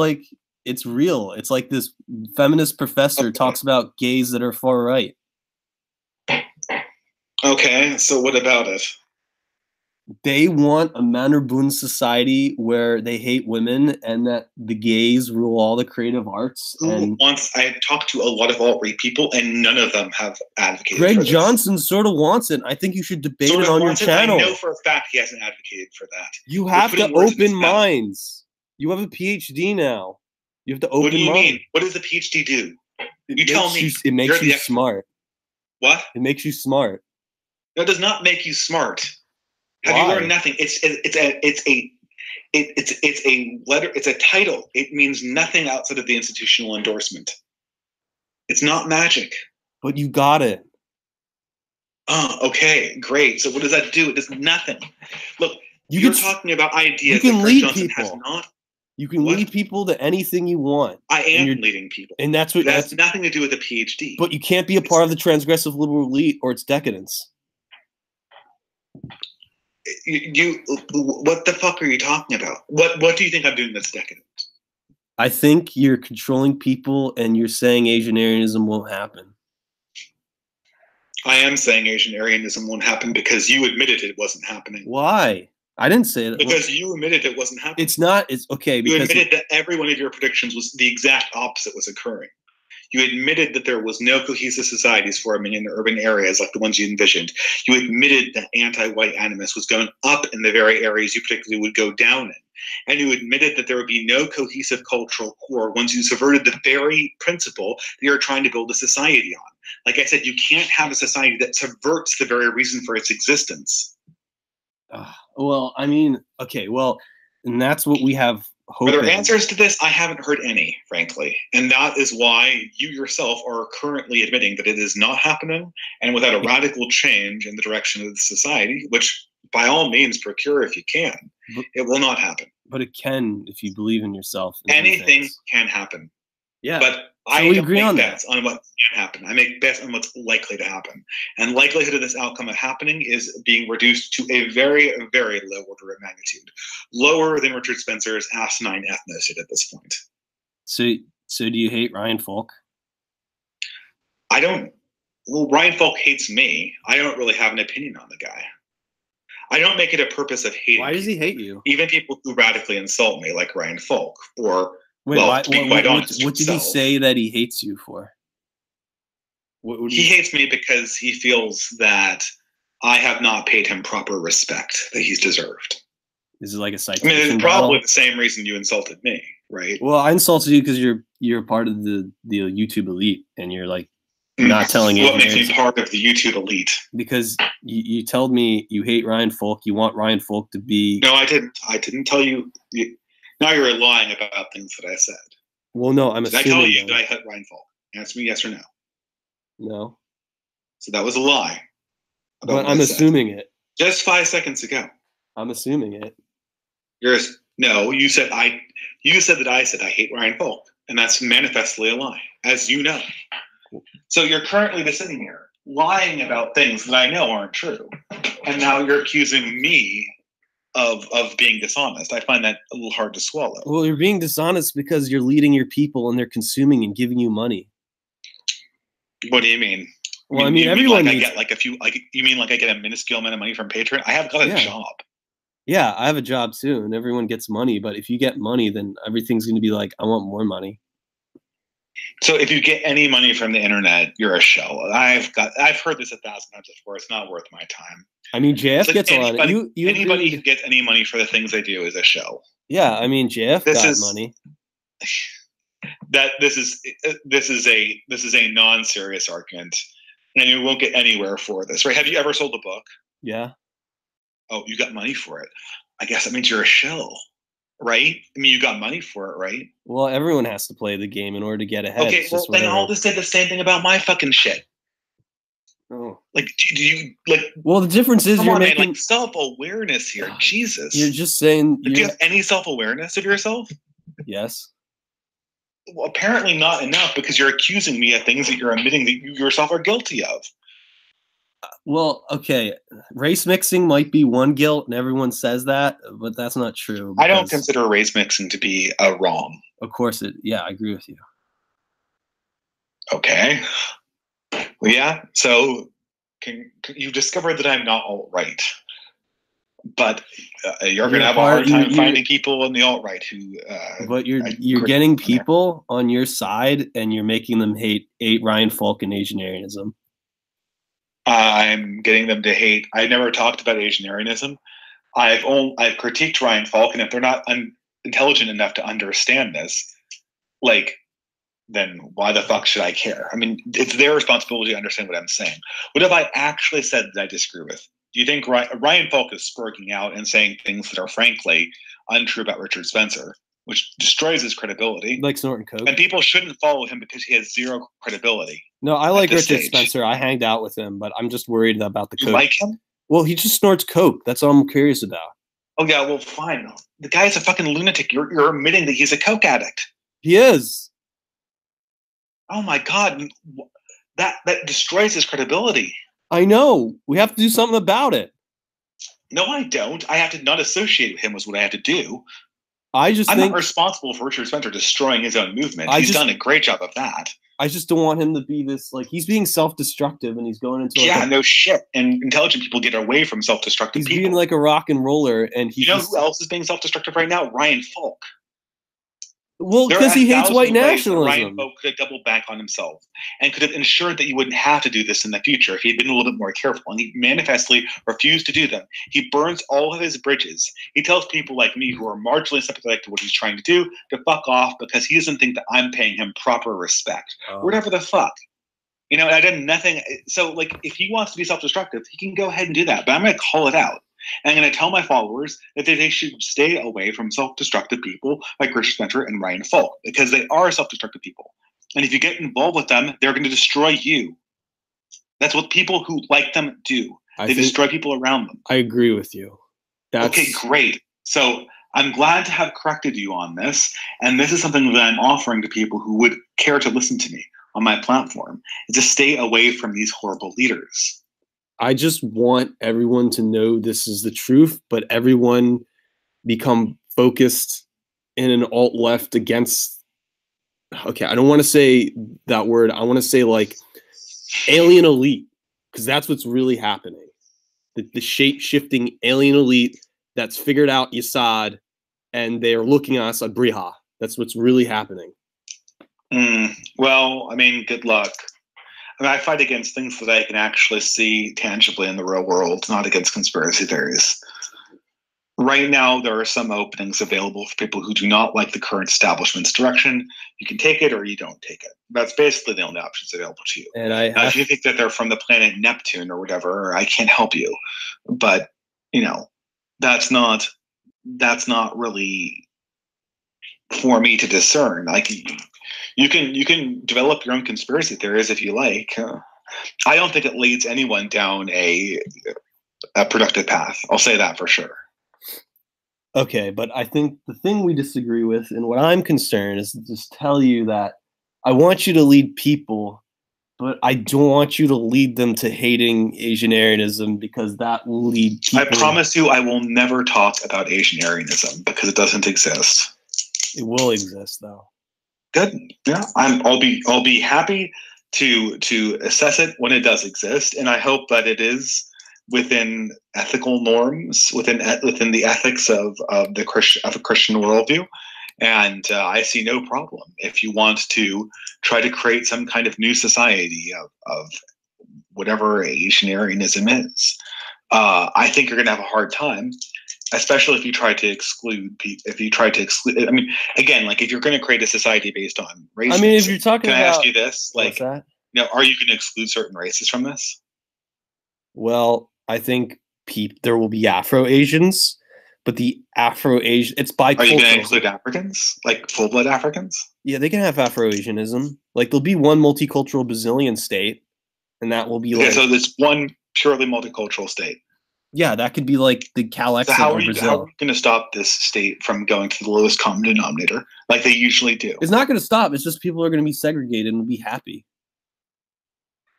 real. It's like this feminist professor talks about gays that are far right. Okay, so what about it? They want a Mannerbun society where they hate women and that the gays rule all the creative arts. And I talked to a lot of alt-right people, and none of them have advocated Greg for this. Johnson sort of wants it. I think you should debate it on your channel. I know for a fact he hasn't advocated for that. You have to open minds. You have a PhD now. You have to open minds. What do you mean? What does the PhD do? You tell me. It makes you smart. What? It makes you smart. No, it does not make you smart. Have you learned nothing? It's a letter. It's a title. It means nothing outside of the institutional endorsement. It's not magic. But you got it. Oh, okay, great. So what does that do? It does nothing. Look, you're talking about ideas. You can lead people. Has not. You can lead people to anything you want. I am leading people, and that's nothing to do with a PhD. But you can't be a part of the transgressive liberal elite, or it's decadence. What the fuck are you talking about? What do you think I'm doing that's decadent? I think you're controlling people and you're saying Asianarianism won't happen. I am saying Asianarianism won't happen because you admitted it wasn't happening. Why? I didn't say that. Because you admitted it wasn't happening. It's not. It's okay. You admitted that every one of your predictions was the exact opposite was occurring. You admitted that there was no cohesive societies forming in the urban areas like the ones you envisioned. You admitted that anti-white animus was going up in the very areas you particularly would go down in. And you admitted that there would be no cohesive cultural core once you subverted the very principle that you're trying to build a society on. Like I said, you can't have a society that subverts the very reason for its existence. Well, I mean, okay, well, and that's what we have hoping. Are there answers to this? I haven't heard any, frankly. And that is why you yourself are currently admitting that it is not happening. And without a radical change in the direction of the society, which by all means procure if you can, it will not happen. But it can if you believe in yourself. Anything can happen. Yeah. But so I don't make bets on what can happen. I make bets on what's likely to happen. And likelihood of this outcome of happening is being reduced to a very, very low order of magnitude. Lower than Richard Spencer's asinine ethnicity at this point. So do you hate Ryan Falk? I don't. Well, Ryan Falk hates me. I don't really have an opinion on the guy. I don't make it a purpose of hating. Why does he hate you? Even people who radically insult me, like Ryan Falk, or wait, what did he say that he hates you for? He hates me because he feels that I have not paid him proper respect that he's deserved. Is it like a citation? I mean, it's probably the same reason you insulted me, right? Well, I insulted you because you're part of the YouTube elite, and you're like not telling what makes me part of the YouTube elite? Because you told me you hate Ryan Falk. You want Ryan Falk to be. No, I didn't. I didn't tell you. Now you're lying about things that I said. Well, no, I'm assuming. Did I tell you that I hate Ryan Falk? Answer me yes or no. No. So that was a lie. But I'm assuming it. Just 5 seconds ago. I'm assuming it. No, you said that I said I hate Ryan Falk, and that's manifestly a lie, as you know. So you're currently just sitting here lying about things that I know aren't true, and now you're accusing me of being dishonest. I find that a little hard to swallow. Well, you're being dishonest because you're leading your people and they're consuming and giving you money. What do you mean? Well, I mean, everyone needs... you mean like I get a minuscule amount of money from Patreon? I have got a job. Yeah, I have a job too, and everyone gets money. But if you get money, then everything's going to be like, I want more money. So if you get any money from the internet, you're a shell. I've heard this 1,000 times before. It's not worth my time. I mean, JF gets a lot. Anybody who gets any money for the things they do is a shell. Yeah, I mean, JF got money. This is a non-serious argument, and you won't get anywhere for this, right? Have you ever sold a book? Yeah. Oh, you got money for it. I guess that means you're a shell, right? I mean, you got money for it, right? Well, everyone has to play the game in order to get ahead. Okay, well, then I'll just say the same thing about my fucking shit. Oh. Like, do you like? Well, the difference is you're making like self-awareness here. Jesus, you're just saying. Do you have any self-awareness of yourself? Yes. Well, apparently not enough, because you're accusing me of things that you're admitting that you yourself are guilty of. Well, okay, race mixing might be one guilt, and everyone says that, but that's not true. I don't consider race mixing to be a wrong. Of course, I agree with you. Okay. Well, yeah. So, you discovered that I'm not alt-right, but you're going to have a hard time finding people in the alt-right who. But you're getting people on your side, and you're making them hate Ryan Falk and Asianarianism. I'm getting them to hate. I never talked about Asianarianism. I've critiqued Ryan Falk, and if they're not intelligent enough to understand this, then why the fuck should I care? I mean, it's their responsibility to understand what I'm saying. What have I actually said that I disagree with? Do you think Ryan Falk is spurging out and saying things that are frankly untrue about Richard Spencer, which destroys his credibility? Like snorting coke. And people shouldn't follow him because he has zero credibility. No, I like Richard Spencer. I hanged out with him, but I'm just worried about the coke. You like him? Well, he just snorts coke. That's all I'm curious about. Oh, yeah, well, fine. The guy's a fucking lunatic. You're admitting that he's a coke addict. He is. Oh, my God. That destroys his credibility. I know. We have to do something about it. No, I don't. I have to not associate with him was what I have to do. I'm not responsible for Richard Spencer destroying his own movement. He's done a great job of that. I just don't want him to be this, like, he's being self-destructive and he's going into like no shit. And intelligent people get away from self-destructive people. He's being like a rock and roller, and you know who else is being self-destructive right now? Ryan Falk. Well, because he hates white nationalism. Ryan Falk could have doubled back on himself and could have ensured that you wouldn't have to do this in the future if he'd been a little bit more careful. And he manifestly refused to do them. He burns all of his bridges. He tells people like me who are marginally sympathetic to what he's trying to do to fuck off because he doesn't think that I'm paying him proper respect. Whatever the fuck. You know, I did nothing. So, like, if he wants to be self-destructive, he can go ahead and do that. But I'm going to call it out. And I'm going to tell my followers that they should stay away from self-destructive people like Richard Spencer and Ryan Falk, because they are self-destructive people. And if you get involved with them, they're going to destroy you. That's what people who like them do. They destroy people around them. I agree with you. Okay, great. So I'm glad to have corrected you on this. And this is something that I'm offering to people who would care to listen to me on my platform, is to stay away from these horrible leaders. I just want everyone to know this is the truth, but everyone become focused in an alt-left against, okay, I don't want to say that word. I want to say like alien elite, because that's what's really happening. The shape-shifting alien elite that's figured out Yasad, and they're looking at us at Briha. That's what's really happening. Well, I mean, good luck. I mean, I fight against things that I can actually see tangibly in the real world, not against conspiracy theories. Right now, there are some openings available for people who do not like the current establishment's direction. You can take it or you don't take it. That's basically the only options available to you. And now, if you think that they're from the planet Neptune or whatever, I can't help you. But, you know, that's not really for me to discern. Like, you can develop your own conspiracy theories if you like. I don't think it leads anyone down a productive path. I'll say that for sure. Okay, but I think the thing we disagree with, and what I'm concerned, is to just tell you that I want you to lead people, but I don't want you to lead them to hating Asian-Aryanism, because that will lead people. I promise you I will never talk about Asian-Aryanism because it doesn't exist. It will exist, though. Good. Yeah, I'll be happy to assess it when it does exist, and I hope that it is within ethical norms, within the ethics of a Christian worldview. And I see no problem if you want to try to create some kind of new society of whatever Asian-Aryanism is. I think you're going to have a hard time, especially if you try to exclude people. If you try to exclude, I mean, again, like if you're going to create a society based on race. I mean, if you're talking can about, I ask you this? Like, what's that? You know, are you going to exclude certain races from this? Well, I think there will be Afro-Asians, but the Afro-Asian, it's bicultural. Are you going to include Africans, like full-blood Africans? Yeah, they can have Afro-Asianism. Like, there'll be one multicultural Brazilian state, and that will be so there's one purely multicultural state. Yeah, that could be like the Cal-X of Brazil. How are you going to stop this state from going to the lowest common denominator, like they usually do? It's not going to stop. It's just people are going to be segregated and be happy.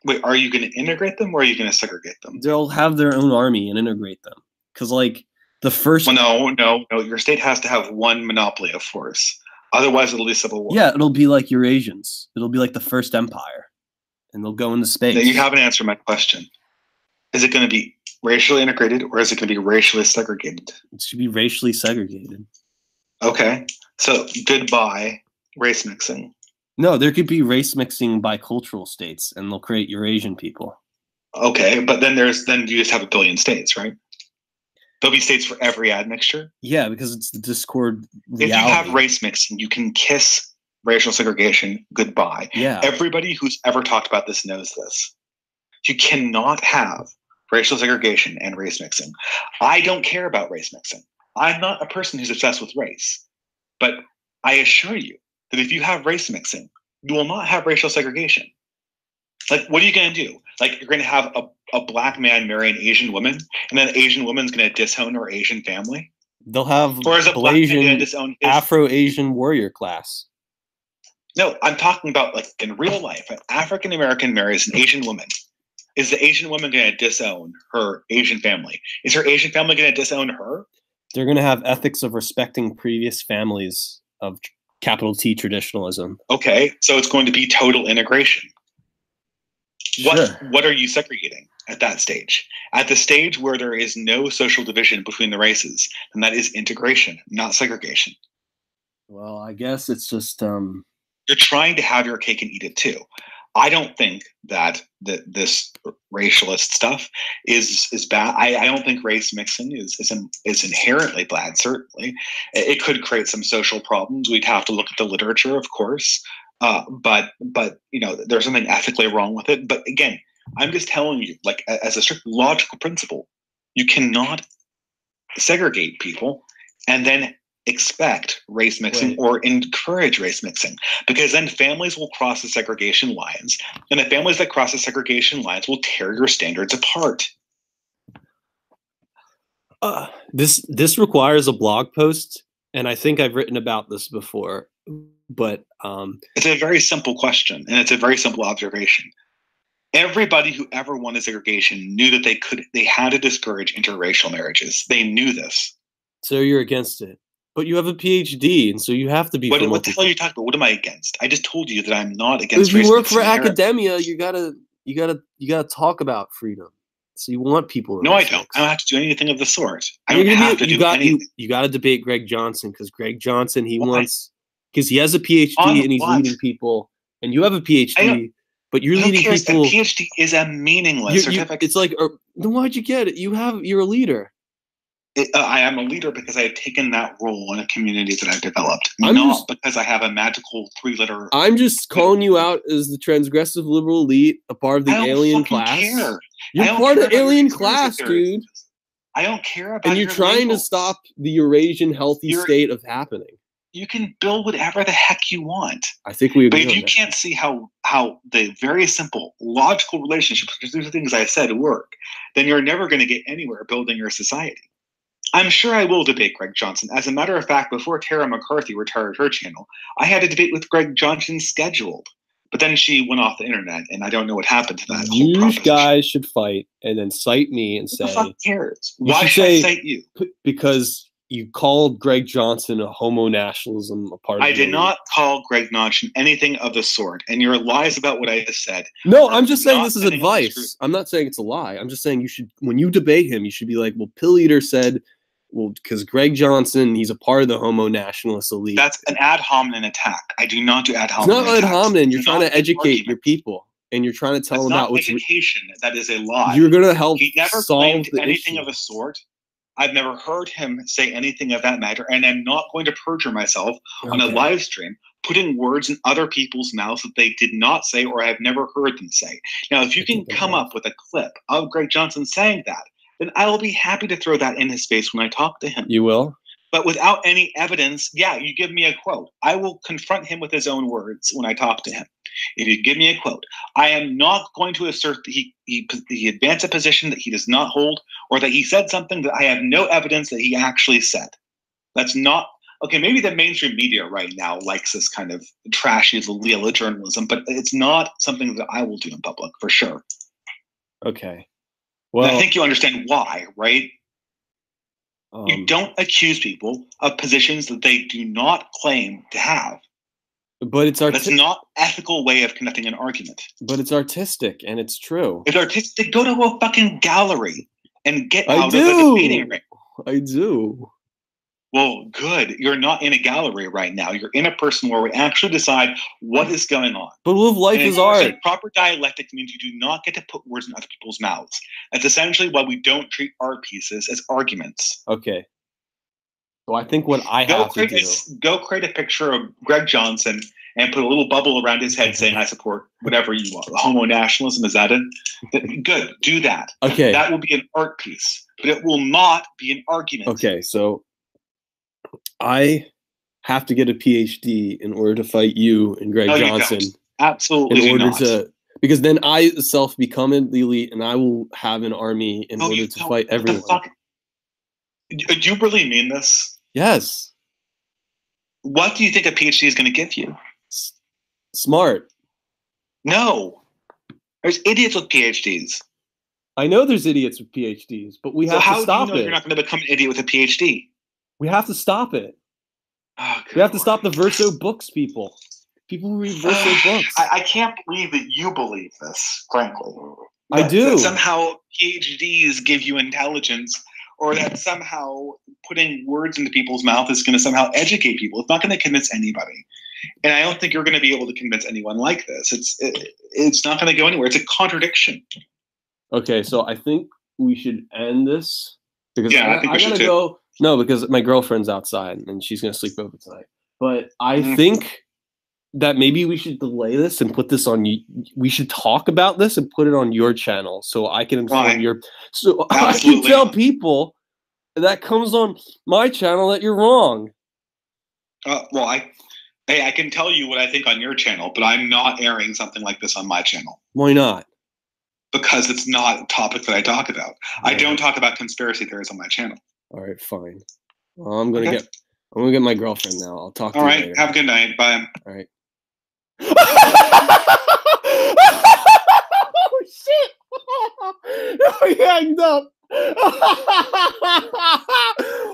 Wait, are you going to integrate them or are you going to segregate them? They'll have their own army and integrate them. Because, like, the first... Well, no. Your state has to have one monopoly of force. Otherwise, it'll be civil war. Yeah, it'll be like Eurasians. It'll be like the first empire. And they'll go into space. Now, you haven't answered my question. Is it going to be racially integrated or is it going to be racially segregated? It should be racially segregated. Okay. So, goodbye race mixing. No, there could be race mixing bicultural states, and they'll create Eurasian people. Okay, but then you just have a billion states, right? There'll be states for every admixture. Yeah, because it's the Discord reality. If you have race mixing, you can kiss racial segregation goodbye. Yeah. Everybody who's ever talked about this knows this. You cannot have racial segregation and race mixing. I don't care about race mixing. I'm not a person who's obsessed with race, but I assure you that if you have race mixing, you will not have racial segregation. Like, what are you going to do? Like, you're going to have a black man marry an Asian woman, and then the Asian woman's going to disown her Asian family? They'll have Afro-Asian warrior class. No, I'm talking about, like, in real life, an African-American marries an Asian woman. Is the Asian woman going to disown her Asian family? Is her Asian family going to disown her? They're going to have ethics of respecting previous families of capital T traditionalism. Okay, so it's going to be total integration. Sure. What are you segregating at that stage? At the stage where there is no social division between the races, and that is integration, not segregation. Well, I guess it's just you're trying to have your cake and eat it too. I don't think that this racialist stuff is bad. I don't think race mixing is inherently bad. Certainly, it could create some social problems. We'd have to look at the literature, of course. But you know, there's something ethically wrong with it. But again, I'm just telling you, like as a strict logical principle, you cannot segregate people and then expect race mixing or encourage race mixing, because then families will cross the segregation lines, and the families that cross the segregation lines will tear your standards apart. This requires a blog post, and I think I've written about this before, but it's a very simple question, and it's a very simple observation. Everybody who ever wanted segregation knew that they had to discourage interracial marriages. They knew this. So you're against it. But you have a PhD, and so you have to be. What the hell are you talking about? What am I against? I just told you that I'm not against. If you work for academia, you gotta talk about freedom. So you want people. No, I don't. I don't have to do anything of the sort. I don't have to do anything. You got to debate Greg Johnson, because Greg Johnson wants, because he has a PhD and he's leading people, and you have a PhD, but you're leading people. A PhD is a meaningless certificate. It's like, then why'd you get it? You're a leader. I am a leader because I have taken that role in a community that I've developed, not because I have a magical 3-letter. I'm just calling you out as the transgressive liberal elite, a part of the alien class. Care. You're part of the alien class, dude. I don't care about. And you're trying to stop the Eurasian healthy state of happening. You can build whatever the heck you want. I think we agree. But if you can't see how the very simple logical relationships between the things I said work, then you're never going to get anywhere building your society. I'm sure I will debate Greg Johnson. As a matter of fact, before Tara McCarthy retired her channel, I had a debate with Greg Johnson scheduled. But then she went off the internet, and I don't know what happened to that whole proposition. You guys should fight and then cite me and say... Who the fuck cares? Why should I cite you? Because you called Greg Johnson a homo nationalism a part of I did not call Greg Johnson anything of the sort, and your lies about what I just said... No, I'm just saying this is advice. I'm not saying it's a lie. I'm just saying you should, when you debate him, you should be like, well, Pill Eater said... Well, because Greg Johnson, he's a part of the homo nationalist elite. That's an ad hominem attack. I do not do ad hominem. It's not ad hominem. You're trying to educate your people, and you're trying to tell them about what's education. That is a lie. You're going to help. He never solve claimed the anything issue. of the sort. I've never heard him say anything of that matter, and I'm not going to perjure myself on a live stream, putting words in other people's mouths that they did not say or I've never heard them say. Now, if you can come up with a clip of Greg Johnson saying that, then I will be happy to throw that in his face when I talk to him. You will? But without any evidence, yeah, you give me a quote. I will confront him with his own words when I talk to him. If you give me a quote, I am not going to assert that he advanced a position that he does not hold, or that he said something that I have no evidence that he actually said. That's not... Okay, maybe the mainstream media right now likes this kind of trashy Leela journalism, but it's not something that I will do in public, for sure. Okay. Well, and I think you understand why, right? You don't accuse people of positions that they do not claim to have. But it's that's not ethical way of conducting an argument. But it's artistic, and it's true. It's artistic. Go to a fucking gallery and get out of the debating ring. I do. Well, good. You're not in a gallery right now. You're in a person where we actually decide what is going on. But life is art. Proper dialectic means you do not get to put words in other people's mouths. That's essentially why we don't treat art pieces as arguments. Okay. So I think what I have to do... Go create a picture of Greg Johnson and put a little bubble around his head saying, I support whatever you want. Homo nationalism, is that it? Good. Do that. Okay. That will be an art piece. But it will not be an argument. Okay, so... I have to get a PhD in order to fight you and Greg Johnson. You don't. Absolutely in order not. to, because then I self become the elite, and I will have an army in order to fight everyone. Do you really mean this? Yes. What do you think a PhD is going to give you? Smart. No. There's idiots with PhDs. I know there's idiots with PhDs, but we have to stop do you know it. you're not going to become an idiot with a PhD? We have to stop it. Oh, we have to stop the Verso books, people. People who read Verso books. I can't believe that you believe this, frankly. I do. That somehow PhDs give you intelligence, or that somehow putting words into people's mouth is going to somehow educate people. It's not going to convince anybody. And I don't think you're going to be able to convince anyone like this. It's not going to go anywhere. It's a contradiction. Okay, so I think we should end this because I think we should too. Go. No, because my girlfriend's outside and she's gonna sleep over tonight. But I think that maybe we should delay this and put this on. We should talk about this and put it on your channel so I can inform your. So Absolutely. I can tell people that comes on my channel that you're wrong. Well, I can tell you what I think on your channel, but I'm not airing something like this on my channel. Why not? Because it's not a topic that I talk about. Yeah. I don't talk about conspiracy theories on my channel. All right, fine. Well, I'm gonna get my girlfriend now. I'll talk to you later. Have a good night. Bye. All right. Oh shit! He hanged up.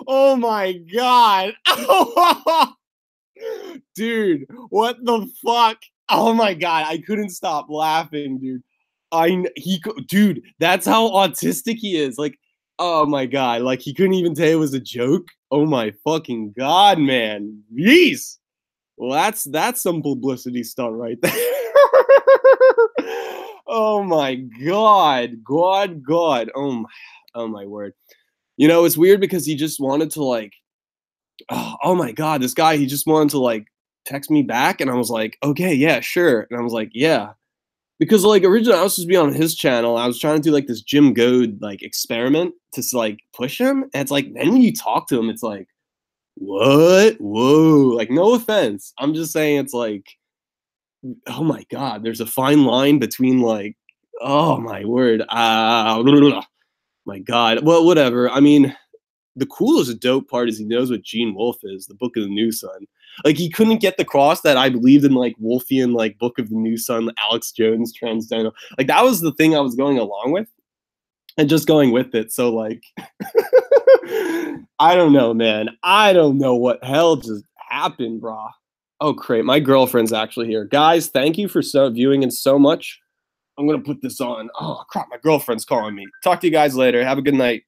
Oh my god. Dude, what the fuck? Oh my god, I couldn't stop laughing, dude. Dude, that's how autistic he is. Like, oh my god, like he couldn't even tell it was a joke. Oh my fucking god, man. Jeez. Well, that's some publicity stunt right there. Oh my god. God. Oh my word. You know, it's weird because he just wanted to like, oh my god, this guy, he just wanted to like text me back, and I was like, okay, yeah, sure. And I was like, yeah. Because like originally I was supposed to be on his channel. I was trying to do like this Jim Goad like experiment to like push him. And it's like, then when you talk to him, it's like, what? Whoa. Like, no offense. I'm just saying it's like, oh my god, there's a fine line between like, oh my word. My god. Well, whatever. I mean, the coolest dope part is he knows what Gene Wolfe is, the Book of the New Sun. Like, he couldn't get the cross that I believed in, like, Wolfian, like, Book of the New Sun, Alex Jones, Transcendental. Like, that was the thing I was going along with. And just going with it. So, like, I don't know, man. I don't know what hell just happened, brah. Oh, great. My girlfriend's actually here. Guys, thank you for viewing and so much. I'm going to put this on. Oh, crap. My girlfriend's calling me. Talk to you guys later. Have a good night.